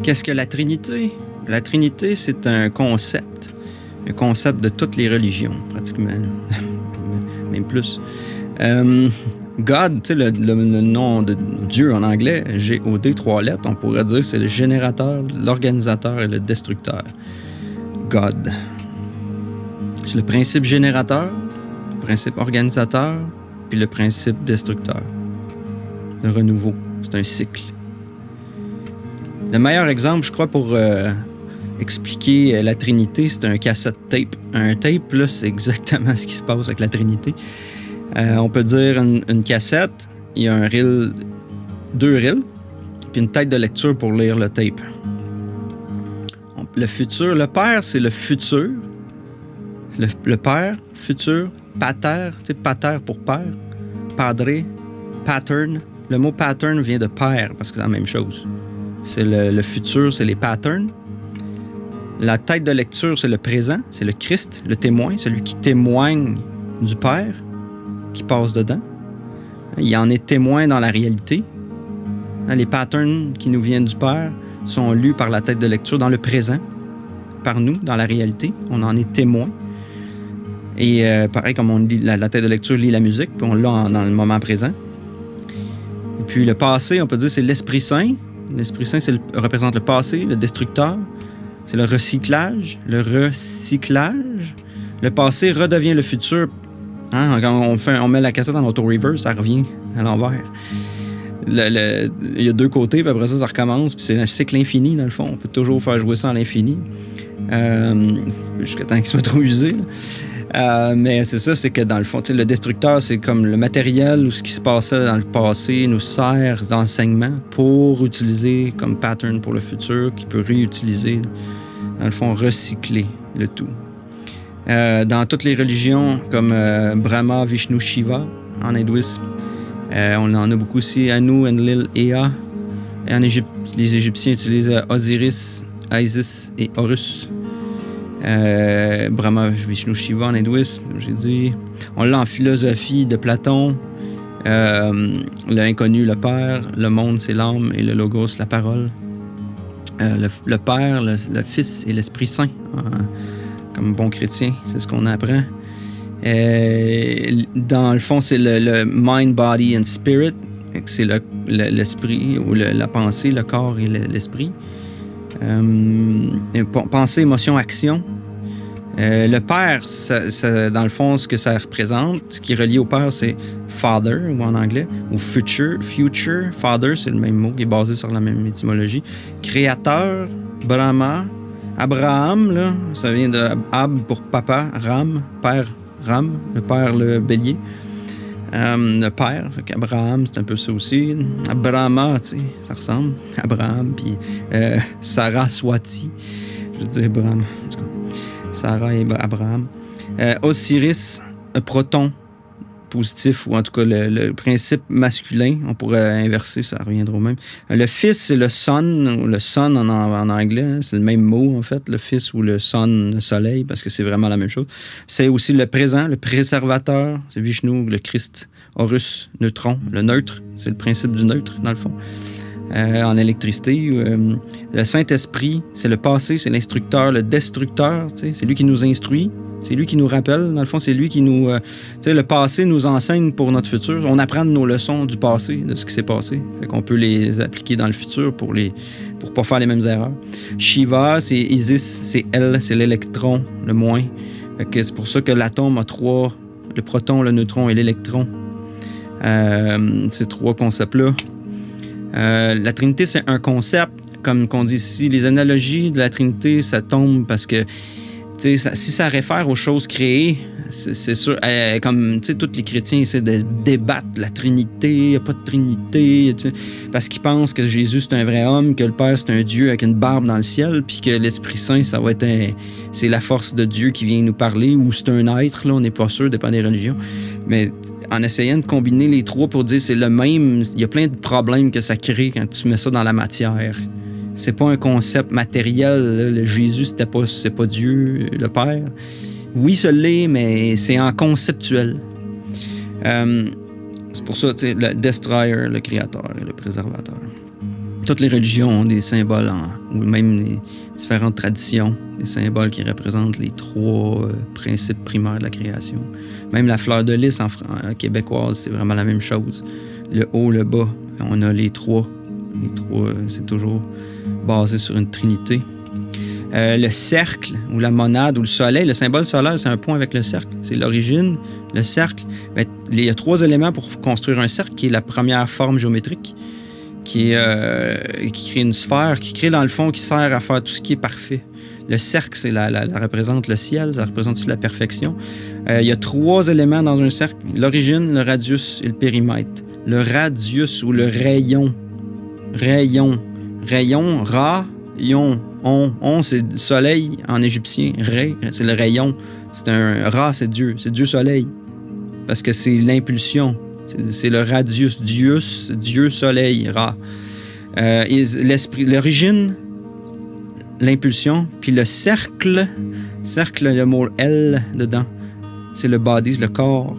Qu'est-ce que la Trinité? La Trinité, c'est un concept de toutes les religions, pratiquement. Même plus. God, tu sais, le nom de Dieu en anglais, G-O-D, 3 lettres, on pourrait dire c'est le générateur, l'organisateur et le destructeur. God. C'est le principe générateur, le principe organisateur, puis le principe destructeur. Le renouveau, c'est un cycle. Le meilleur exemple, je crois, pour expliquer la Trinité, c'est un cassette tape. Un tape, là, c'est exactement ce qui se passe avec la Trinité. On peut dire une cassette, il y a un reel, 2 reels, puis une tête de lecture pour lire le tape. Le futur, le Père, c'est le futur. Le Père, futur, pater, tu sais, pater pour père, padre, pattern. Le mot pattern vient de père, parce que c'est la même chose. C'est le futur, c'est les patterns. La tête de lecture, c'est le présent, c'est le Christ, le témoin, celui qui témoigne du Père, qui passe dedans. Il en est témoin dans la réalité. Les patterns qui nous viennent du Père sont lus par la tête de lecture dans le présent, par nous, dans la réalité. On en est témoin. Et pareil, comme on lit, la tête de lecture lit la musique, puis on l'a dans le moment présent. Et puis le passé, on peut dire, c'est l'Esprit Saint. L'Esprit Saint, représente le passé, le destructeur. C'est le recyclage. Le passé redevient le futur. Hein? Quand on met la cassette en auto-reverse, ça revient à l'envers. Il y a 2 côtés, puis après ça recommence. Puis c'est un cycle infini, dans le fond. On peut toujours faire jouer ça à l'infini. Jusqu'à temps qu'il soit trop usé. Mais c'est ça, c'est que dans le fond, le destructeur, c'est comme le matériel ou ce qui se passait dans le passé nous sert d'enseignement pour utiliser comme pattern pour le futur, qui peut réutiliser, dans le fond, recycler le tout. Dans toutes les religions, comme Brahma, Vishnu, Shiva, en hindouisme, on en a beaucoup aussi, Anu, Enlil, Ea. Et en Égypte, les Égyptiens utilisent Osiris, Isis et Horus. Brahma, Vishnu, Shiva en hindouisme, comme j'ai dit. On l'a en philosophie de Platon. L'inconnu, le Père. Le monde, c'est l'âme. Et le logos, la parole. Le Père, le Fils et l'Esprit Saint. Comme bon chrétien, c'est ce qu'on apprend. Dans le fond, c'est le mind, body and spirit. C'est l'esprit ou la pensée, le corps et l'esprit. Pensée, émotion, action. Le Père, dans le fond, ce que ça représente, ce qui est relié au Père, c'est Father, ou en anglais, ou Future. Father, c'est le même mot, qui est basé sur la même étymologie. Créateur, Brahma. Abraham, là, ça vient de Ab pour papa, Ram, Père, Ram, le Père, le bélier. Le Père, fait qu'Abraham, c'est un peu ça aussi. Brahma, tu sais, ça ressemble. Abraham, puis Saraswati. Je veux dire Abraham, en tout cas. Sarah et Abraham. Osiris, proton positif, ou en tout cas le principe masculin. On pourrait inverser, ça reviendra au même. Le fils, c'est le sun, ou le sun en anglais. Hein, c'est le même mot, en fait. Le fils ou le sun, le soleil, parce que c'est vraiment la même chose. C'est aussi le présent, le préservateur. C'est Vishnu, le Christ. Horus, neutron. Le neutre, c'est le principe du neutre, dans le fond. En électricité. Le Saint-Esprit, c'est le passé, c'est l'instructeur, le destructeur. C'est lui qui nous instruit. C'est lui qui nous rappelle. Dans le fond, c'est lui qui nous... le passé nous enseigne pour notre futur. On apprend de nos leçons du passé, de ce qui s'est passé. Fait qu'on peut les appliquer dans le futur pour pas faire les mêmes erreurs. Shiva, c'est Isis, c'est elle, c'est l'électron, le moins. Fait que c'est pour ça que l'atome a 3, le proton, le neutron et l'électron. Ces 3 concepts-là. La Trinité, c'est un concept, comme qu'on dit ici. Les analogies de la Trinité, ça tombe parce que si ça réfère aux choses créées, c'est sûr, comme tous les chrétiens essaient de débattre la Trinité, il n'y a pas de Trinité, parce qu'ils pensent que Jésus c'est un vrai homme, que le Père c'est un Dieu avec une barbe dans le ciel, puis que l'Esprit Saint, ça va être c'est la force de Dieu qui vient nous parler, ou c'est un être, là, on n'est pas sûr, dépend des religions. Mais en essayant de combiner les 3 pour dire c'est le même, il y a plein de problèmes que ça crée quand tu mets ça dans la matière. C'est pas un concept matériel. Le Jésus, c'est pas Dieu, le Père. Oui, ça l'est, mais c'est en conceptuel. C'est pour ça, le destroyer, le créateur et le préservateur. toutes les religions ont des symboles, ou même les différentes traditions, des symboles qui représentent les trois principes primaires de la création. Même la fleur de lys en québécoise, c'est vraiment la même chose. Le haut, le bas, on a les trois. Les trois, c'est toujours basé sur une trinité. Le cercle, ou la monade, ou le soleil, le symbole solaire, c'est un point avec le cercle. C'est l'origine, le cercle. Bien, il y a trois éléments pour construire un cercle, qui est la première forme géométrique, qui crée une sphère, qui crée dans le fond, qui sert à faire tout ce qui est parfait. Le cercle, ça représente le ciel, ça représente aussi la perfection. Il y a trois éléments dans un cercle, l'origine, le radius et le périmètre. Le radius ou le rayon, ra, yon, on c'est soleil en égyptien, ré, c'est le rayon. C'est un ra, c'est Dieu soleil, parce que c'est l'impulsion. C'est le radius, Dieu soleil, Ra. L'esprit, l'origine, l'impulsion, puis le cercle, le mot L dedans, c'est le body, le corps.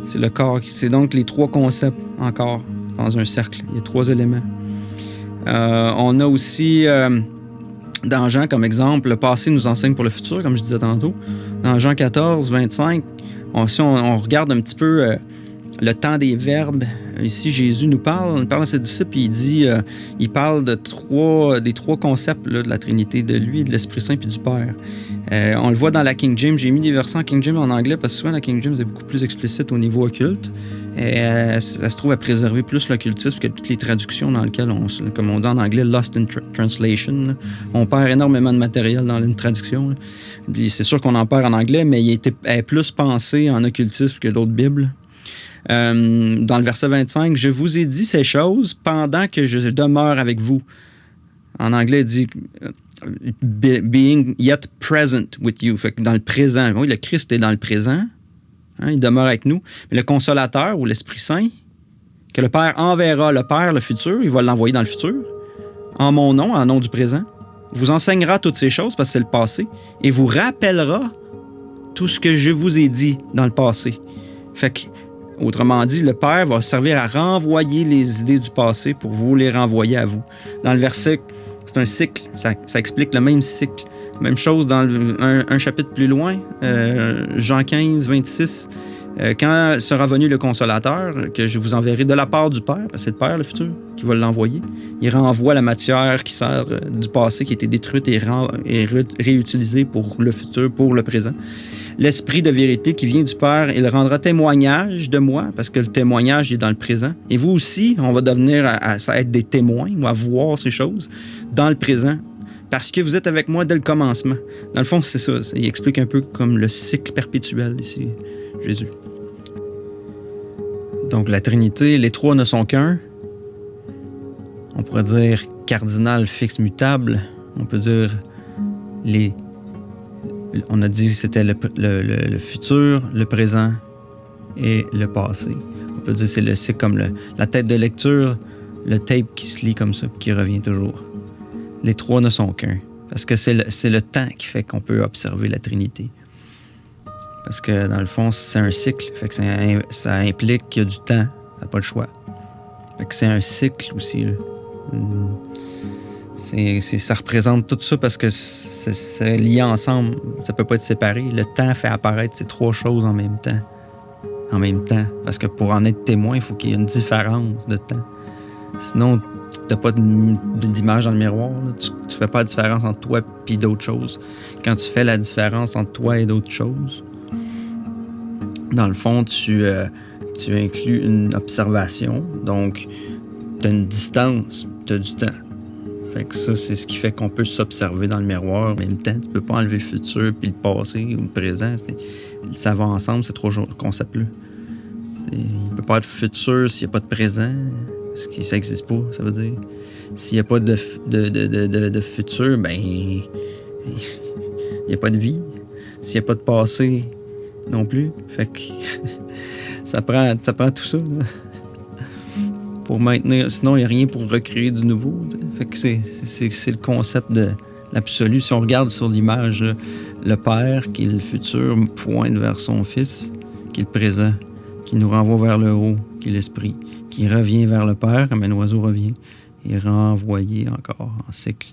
C'est le corps. C'est donc les trois concepts encore dans un cercle. Il y a trois éléments. On a aussi, dans Jean, comme exemple, le passé nous enseigne pour le futur, comme je disais tantôt. Dans Jean 14, 25, si on regarde un petit peu le temps des verbes, ici Jésus nous parle à ses disciples, il parle des trois concepts là, de la Trinité, de lui, de l'Esprit Saint puis du Père. On le voit dans la King James. J'ai mis des versets en King James en anglais parce que souvent la King James est beaucoup plus explicite au niveau occulte. Elle se trouve à préserver plus l'occultisme que toutes les traductions dans lesquelles, comme on dit en anglais, lost in translation. Là. On perd énormément de matériel dans une traduction. Puis c'est sûr qu'on en perd en anglais, mais il est plus pensé en occultisme que d'autres Bibles. Dans le verset 25, « Je vous ai dit ces choses pendant que je demeure avec vous. » En anglais, il dit « being yet present with you ». Fait que dans le présent. Oui, le Christ est dans le présent. Hein, il demeure avec nous. Mais le Consolateur, ou l'Esprit Saint, que le Père enverra, le Père, le futur, il va l'envoyer dans le futur, en mon nom, en nom du présent, vous enseignera toutes ces choses, parce que c'est le passé, et vous rappellera tout ce que je vous ai dit dans le passé. Fait que autrement dit, le Père va servir à renvoyer les idées du passé pour vous les renvoyer à vous. Dans le verset, c'est un cycle, ça explique le même cycle. Même chose dans un chapitre plus loin, Jean 15, 26. Quand sera venu le Consolateur, que je vous enverrai de la part du Père, parce que c'est le Père, le futur, qui va l'envoyer, il renvoie la matière qui sert du passé, qui a été détruite et réutilisée pour le futur, pour le présent. L'Esprit de vérité qui vient du Père, il rendra témoignage de moi, parce que le témoignage est dans le présent. Et vous aussi, on va devenir à être des témoins ou à voir ces choses dans le présent, parce que vous êtes avec moi dès le commencement. Dans le fond, c'est ça. Il explique un peu comme le cycle perpétuel ici, Jésus. Donc la Trinité, les trois ne sont qu'un. On pourrait dire cardinal, fixe, mutable. On peut dire on a dit que c'était le futur, le présent et le passé. On peut dire que c'est le cycle comme la tête de lecture, le tape qui se lit comme ça, qui revient toujours. Les trois ne sont qu'un. Parce que c'est le temps qui fait qu'on peut observer la Trinité. Parce que dans le fond, c'est un cycle. Fait que ça implique qu'il y a du temps. Ça n'a pas le choix. Fait que c'est un cycle aussi. Là. Ça représente tout ça parce que c'est lié ensemble. Ça peut pas être séparé. Le temps fait apparaître ces trois choses en même temps. En même temps. Parce que pour en être témoin, il faut qu'il y ait une différence de temps. Sinon, tu n'as pas d'image dans le miroir. Là. Tu fais pas la différence entre toi et d'autres choses. Quand tu fais la différence entre toi et d'autres choses, dans le fond, tu inclus une observation. Donc, tu as une distance, tu as du temps. Fait que ça, c'est ce qui fait qu'on peut s'observer dans le miroir en même temps. Tu peux pas enlever le futur puis le passé ou le présent. Ça va ensemble, ces trois concepts-là. Il peut pas être futur s'il n'y a pas de présent. Parce que ça n'existe pas, ça veut dire. S'il n'y a pas de futur, ben il n'y a pas de vie. S'il n'y a pas de passé non plus. Fait que ça prend tout ça. Là. Pour maintenir. Sinon, il n'y a rien pour recréer du nouveau. T'sais. Fait que c'est le concept de l'absolu. Si on regarde sur l'image, le Père, qui est le futur, pointe vers son Fils, qui est le présent, qui nous renvoie vers le haut, qui est l'Esprit, qui revient vers le Père, comme un oiseau revient, et renvoyé encore en cycle